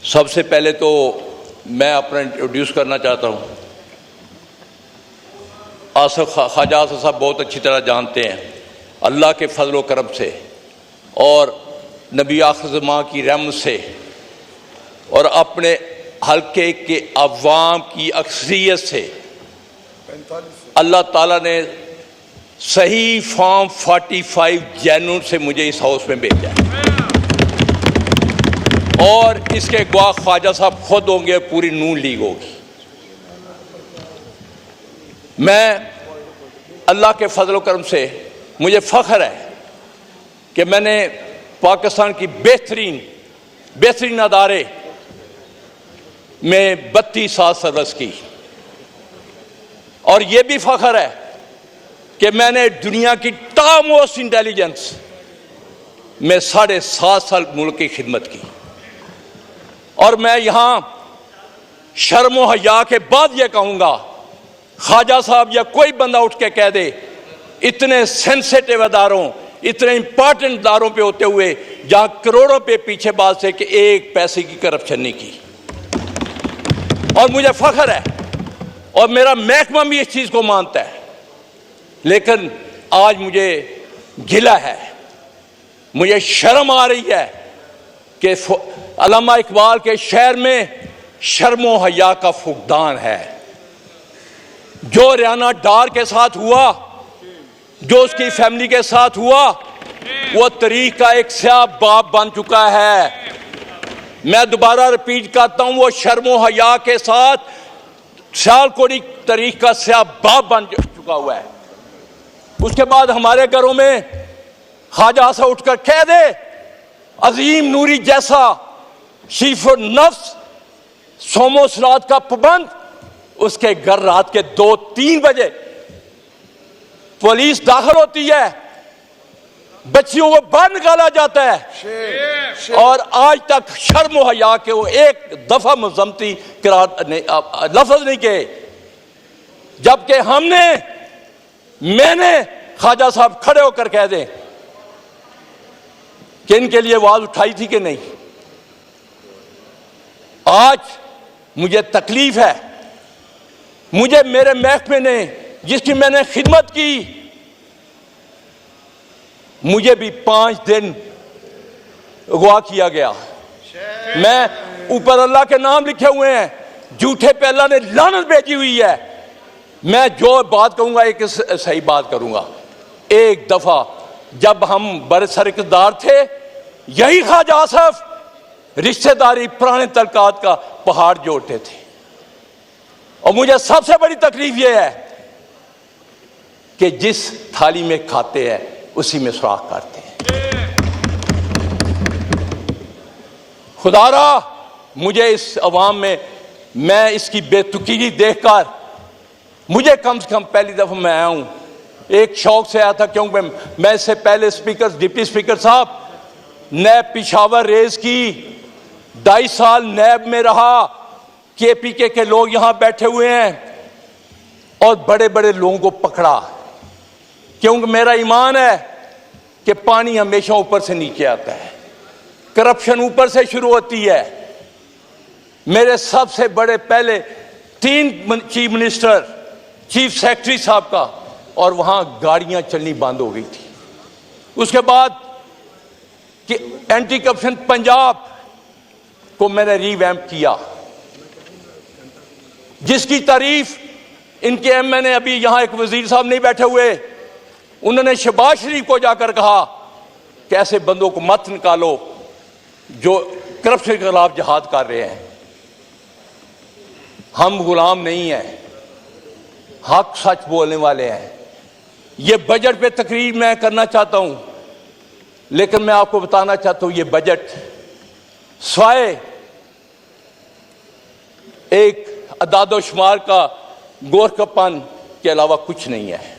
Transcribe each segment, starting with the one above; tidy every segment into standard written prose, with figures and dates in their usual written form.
सबसे पहले तो मैं अपना इंट्रोड्यूस करना चाहता हूँ। ख्वाजा आसिफ साहब बहुत अच्छी तरह जानते हैं अल्लाह के फजल व करम से और नबी आखिर ज़मां की रहमत से और अपने हल्के के अवाम की अक्सरियत से अल्लाह ताला ने सही फॉर्म 45 जनवरी से मुझे इस हाउस में भेजा है और इसके गवाह ख्वाजा साहब खुद होंगे, पूरी नून लीग होगी। मैं अल्लाह के फजल करम से मुझे फ़ख्र है कि मैंने पाकिस्तान की बेहतरीन अदारे में 32 साल सर्विस की और ये भी फ़ख्र है कि मैंने दुनिया की टॉप मोस्ट इंटेलिजेंस में 7.5 साल मुल्क की खिदमत की। और मैं यहाँ शर्म व हया के बाद ये कहूँगा, ख्वाजा साहब या कोई बंदा उठ के कह दे इतने सेंसिटिव अदारों, इतने इंपॉर्टेंट अदारों पे होते हुए जहाँ करोड़ों पे पीछे बात से कि एक पैसे की करप्शन नहीं की। और मुझे फ़ख्र है और मेरा महकमा भी इस चीज़ को मानता है, लेकिन आज मुझे गिला है, मुझे शर्म आ रही है कि अल्लामा इकबाल के शहर में शर्म व हया का फुकदान है। जो रियाना डार के साथ हुआ, जो उसकी फैमिली के साथ हुआ, वो तारीख का एक स्याह बाब बन चुका है। मैं दोबारा रिपीट करता हूं, वो शर्म व हया के साथ सियालकोटी तारीख का स्याह बाब बन चुका हुआ है। उसके बाद हमारे घरों में ख्वाजा से उठकर कह दे अजीम नूरी जैसा शीफ नफ्स सोमो सलात का पाबंद, उसके घर रात के 2-3 बजे पुलिस दाखिल होती है, बच्चियों को बाहर निकाला जाता है और आज तक शर्म व हया के वो एक दफा मजम्मती लफ्ज नहीं कहे। जबकि मैंने ख्वाजा साहब खड़े होकर कह दें कि इनके लिए आवाज उठाई थी कि नहीं। आज मुझे तकलीफ है, मुझे मेरे महकमे ने जिसकी मैंने खिदमत की, मुझे भी 5 दिन अगवा किया गया। मैं ऊपर अल्लाह के नाम लिखे हुए हैं, झूठे पे अल्लाह ने लानत भेजी हुई है। मैं जो बात कहूंगा एक सही बात करूंगा। एक दफा जब हम बरसर इक़्तिदार थे, यही ख्वाजा आसिफ रिश्तेदारी पुराने तलकात का पहाड़ जोड़ते थे। और मुझे सबसे बड़ी तकलीफ यह है कि जिस थाली में खाते हैं उसी में सुराख करते हैं। खुदारा मुझे इस अवाम में मैं इसकी बेतुकीनी देखकर, मुझे कम से कम पहली दफा मैं आया हूं, एक शौक से आया था, क्योंकि मैं इससे पहले स्पीकर, डिप्टी स्पीकर साहब, नैब पिशावर रेस की, 2.5 साल नैब में रहा। KPK के लोग यहां बैठे हुए हैं और बड़े बड़े लोगों को पकड़ा, क्योंकि मेरा ईमान है कि पानी हमेशा ऊपर से नीचे आता है, करप्शन ऊपर से शुरू होती है। मेरे सबसे बड़े पहले 3 चीफ मिनिस्टर, चीफ सेक्रेटरी साहब का, और वहां गाड़ियां चलनी बंद हो गई थी। उसके बाद कि एंटी करप्शन पंजाब को मैंने रीवैम्प किया, जिसकी तारीफ इनके MNA, अभी यहां एक वजीर साहब नहीं बैठे हुए, उन्होंने शहबाज शरीफ को जाकर कहा कि ऐसे बंदों को मत निकालो जो करप्शन के खिलाफ जिहाद कर रहे हैं। हम गुलाम नहीं हैं, हक सच बोलने वाले हैं। ये बजट पे तकरीर मैं करना चाहता हूं, लेकिन मैं आपको बताना चाहता हूं ये बजट स्वाय एक अदादो शुमार का गोरखपन के अलावा कुछ नहीं है।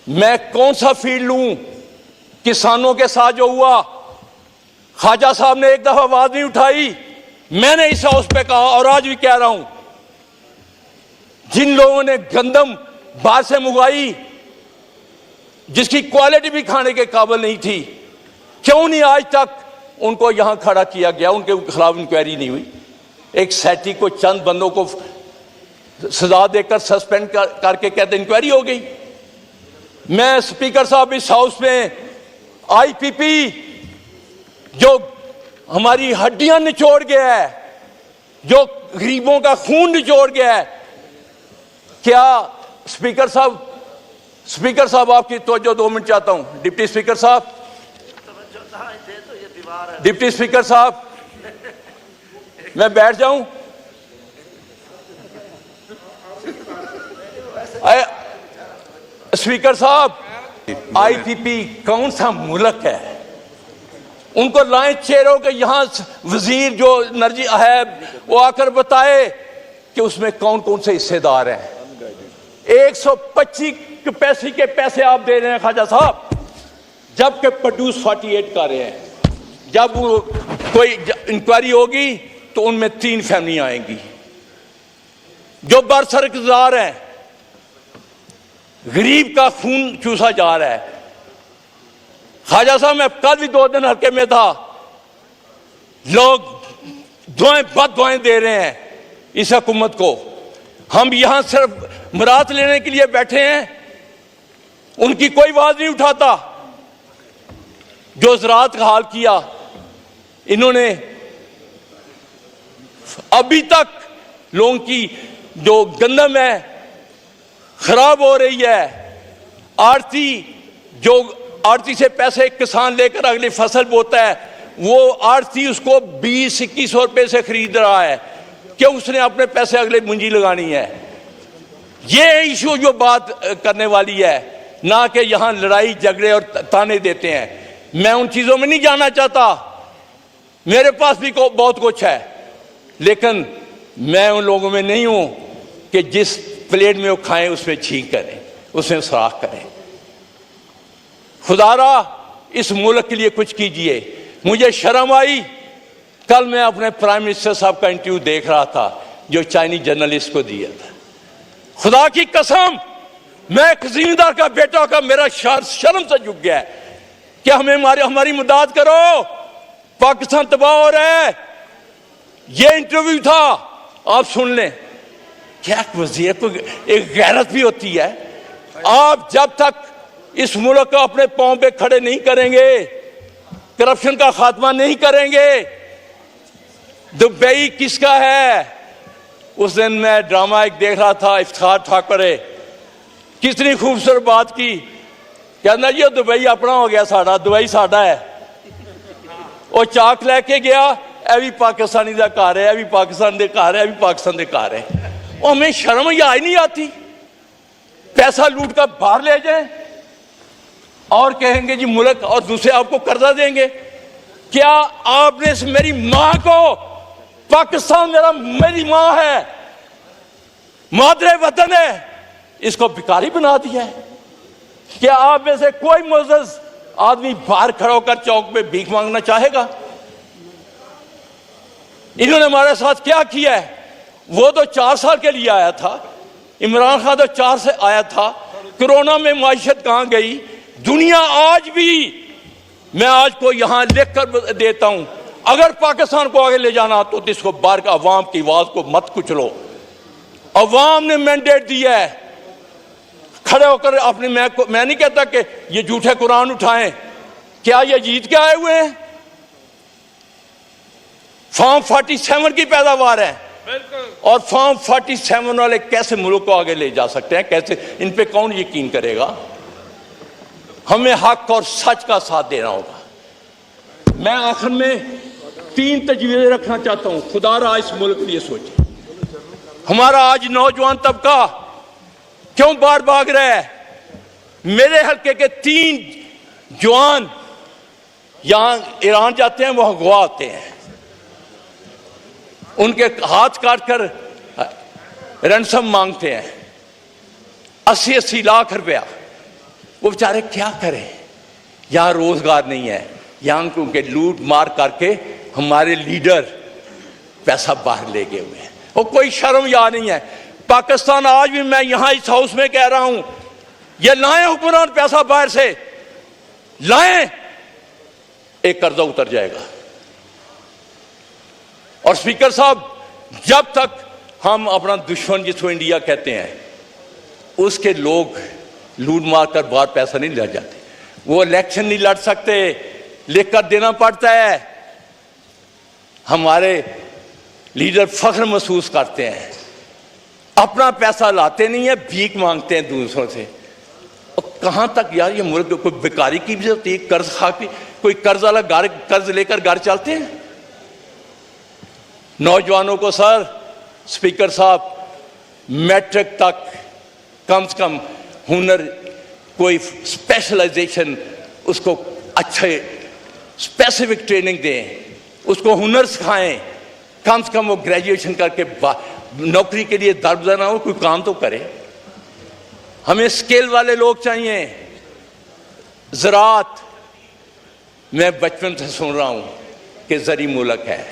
मैं कौन सा फील्ड लूं किसानों के साथ जो हुआ? ख्वाजा साहब ने एक दफा आवाज नहीं उठाई, मैंने इस हाउस पे कहा और आज भी कह रहा हूं, जिन लोगों ने गंदम बाहर से मंगवाई जिसकी क्वालिटी भी खाने के काबिल नहीं थी, क्यों नहीं आज तक उनको यहां खड़ा किया गया, उनके खिलाफ इंक्वायरी नहीं हुई। एक सेठी को चंद बंदों को सजा देकर सस्पेंड करके कहते इंक्वायरी हो गई। मैं स्पीकर साहब इस हाउस में आईपीपी जो हमारी हड्डियां निचोड़ गया है, जो गरीबों का खून निचोड़ गया है, क्या स्पीकर साहब आपकी तवज्जो 2 मिनट चाहता हूं। डिप्टी स्पीकर साहब, डिप्टी स्पीकर साहब, मैं बैठ जाऊं? स्पीकर साहब, आईपीपी कौन सा मुल्क है? उनको लाएं चेहरों के यहां वजीर जो एनर्जी है वो आकर बताए कि उसमें कौन कौन से हिस्सेदार हैं। 125 पैसे के पैसे आप दे रहे हैं ख्वाजा साहब, जबकि प्रोड्यूस 48 कर रहे हैं। जब कोई इंक्वायरी होगी तो उनमें 3 फैमिलियां आएंगी जो बरसरकदार हैं। गरीब का खून चूसा जा रहा है। ख्वाजा साहब, मैं कल भी 2 दिन हल्के में था, लोग बद दुआएं दे रहे हैं इस हुकूमत को। हम यहां सिर्फ मुराद लेने के लिए बैठे हैं, उनकी कोई आवाज नहीं उठाता। जो ज़राअत का हाल किया इन्होंने, अभी तक लोगों की जो गंदम है खराब हो रही है। आड़ती से पैसे किसान लेकर अगली फसल बोता है, वो आड़ती उसको 20-21 रुपए से खरीद रहा है कि उसने अपने पैसे अगले मुंजी लगानी है। ये इशू जो बात करने वाली है, ना कि यहां लड़ाई झगड़े और ताने देते हैं। मैं उन चीजों में नहीं जाना चाहता, मेरे पास भी बहुत कुछ है, लेकिन मैं उन लोगों में नहीं हूं कि जिस प्लेट में वो खाएं उसमें छींक करें, उसमें सुराख करें। खुदारा इस मुल्क के लिए कुछ कीजिए। मुझे शर्म आई, कल मैं अपने प्राइम मिनिस्टर साहब का इंटरव्यू देख रहा था जो चाइनीज जर्नलिस्ट को दिया था। खुदा की कसम, मैं एक जिम्मेदार का बेटा का मेरा शर्म से झुक गया है कि हमारी मदद करो, पाकिस्तान तबाह हो रहा है। ये इंटरव्यू था, आप सुन लें। क्या वजीर को एक गैरत भी होती है? आप जब तक इस मुल्क को अपने पांव पे खड़े नहीं करेंगे, करप्शन का खात्मा नहीं करेंगे, दुबई किसका है? उस दिन मैं ड्रामा एक देख रहा था, इफ्तिखार ठाकुर कितनी खूबसूरत बात की, कहना ये दुबई अपना हो गया, साड़ा दुबई साड़ा है। वो चाक लेके गया, यह भी पाकिस्तानी का घर है, यह भी पाकिस्तान के घर है, यह भी पाकिस्तान के घर है। और हमें शर्म ही नहीं आती? पैसा लूट कर बाहर ले जाए और कहेंगे जी मुल्क, और दूसरे आपको कर्जा देंगे। क्या आपने मेरी मां को, पाकिस्तान मेरी मां है, मादरे वतन है, इसको भिखारी बना दिया है? क्या आप में से कोई मुअज़्ज़ज़ आदमी बाहर खड़ा होकर चौक पे भीख मांगना चाहेगा? इन्होंने हमारे साथ क्या किया है? वो तो 4 साल के लिए आया था, इमरान खान तो 4 से आया था। कोरोना में माइशत कहां गई? दुनिया आज भी, मैं आज को यहां लिख कर देता हूं, अगर पाकिस्तान को आगे ले जाना तो इसको बाहर का अवाम की आवाज को मत कुचलो। अवाम ने मैंडेट दिया है, खड़े होकर अपने, मैं नहीं कहता कि ये झूठे कुरान उठाएं। क्या ये जीत के आए हुए हैं? फॉर्म 47 की पैदावार है, और फॉर्म 47 वाले कैसे मुल्क को आगे ले जा सकते हैं? कैसे? इन पे कौन यकीन करेगा? हमें हक और सच का साथ देना होगा। मैं आखिर में 3 तजवीज़ें रखना चाहता हूं। खुदारा इस मुल्क के लिए सोचे। हमारा आज नौजवान तबका क्यों बाहर भाग रहा है? मेरे हल्के के 3 जवान यहां ईरान जाते हैं, वहां अगवा होते हैं, उनके हाथ काटकर रैंसम मांगते हैं 80-80 लाख रुपया। वो बेचारे क्या करें? यहां रोजगार नहीं है, यहां उनके लूट मार करके हमारे लीडर पैसा बाहर ले गए हुए हैं। और कोई शर्म या नहीं है। पाकिस्तान आज भी, मैं यहां इस हाउस में कह रहा हूं, ये लाएं हुक्मरान पैसा बाहर से लाएं, एक कर्जा उतर जाएगा। और स्पीकर साहब, जब तक हम अपना दुश्मन जिसको इंडिया कहते हैं उसके लोग लूट मार कर बाहर पैसा नहीं ले जाते, वो इलेक्शन नहीं लड़ सकते, लिख कर देना पड़ता है। हमारे लीडर फख्र महसूस करते हैं, अपना पैसा लाते नहीं है, भीख मांगते हैं दूसरों से। और कहां तक यार ये मुल्क, कोई बेकारी की भी होती है, कर्ज खा के कोई कर्ज वाला कर्ज लेकर घर चलते हैं। नौजवानों को सर, स्पीकर साहब, मैट्रिक तक कम से कम हुनर, कोई स्पेशलाइजेशन, उसको अच्छे स्पेसिफिक ट्रेनिंग दें, उसको हुनर सिखाएं, कम से कम वो ग्रेजुएशन करके नौकरी के लिए दरबदर ना हो, कोई काम तो करे। हमें स्किल वाले लोग चाहिए। ज़राअत, मैं बचपन से सुन रहा हूं कि ज़री मुल्क है,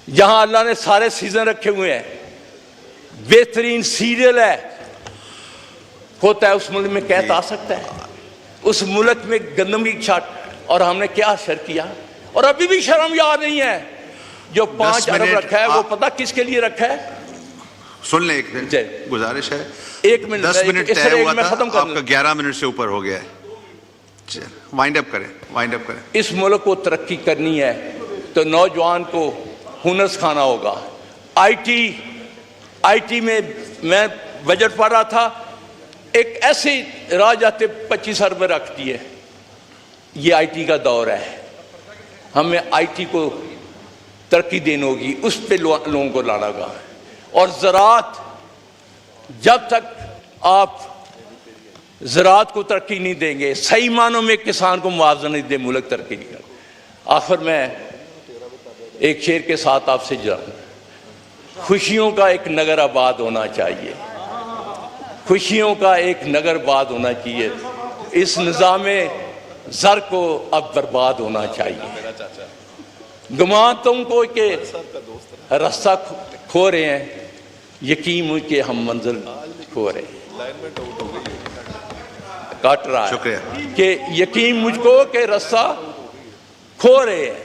जहां अल्लाह ने सारे सीजन रखे हुए हैं, बेहतरीन सीरियल है, होता है उस मुल्क में कहता आ सकता है, उस मुल्क में गंदम की छाट, और हमने क्या शर किया, और अभी भी शर्म याद नहीं है। जो 5 अरब रखा है वो पता किसके लिए रखा है? सुन ले, एक गुजारिश है, 1 मिनट, 10 मिनट तय हुआ था, खत्म कर, आपका 11 मिनट से ऊपर हो गया है। वाइंड अप करें। इस मुल्क को तरक्की करनी है तो नौजवान को हुनर सिखाना होगा। आईटी में मैं बजट पढ़ रहा था, एक ऐसी राह जाते 25 अरब रख दिए। ये आईटी का दौर है, हमें आईटी को तरक्की देनी होगी, उस पे लोगों को लाना होगा। और ज़राअत, जब तक आप ज़राअत को तरक्की नहीं देंगे, सही मानों में किसान को मुआवजा नहीं दे, मुल्क तरक्की नहीं कर। आखिर में एक शेर के साथ आपसे जाऊं, खुशियों का एक नगर आबाद होना चाहिए, खुशियों का एक नगर आबाद होना चाहिए, इस निज़ामे ज़र को अब बर्बाद होना चाहिए। गुमान तुमको के रास्ता खो रहे हैं, यकीन मुझे हम मंजिल खो रहे हैं। काट रहा है कि यकीन मुझको के रास्ता खो रहे हैं,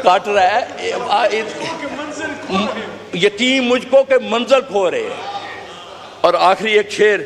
काट रहा है, यकीन मुझको के मंजिल खो रहे हैं। और आखिरी एक शेर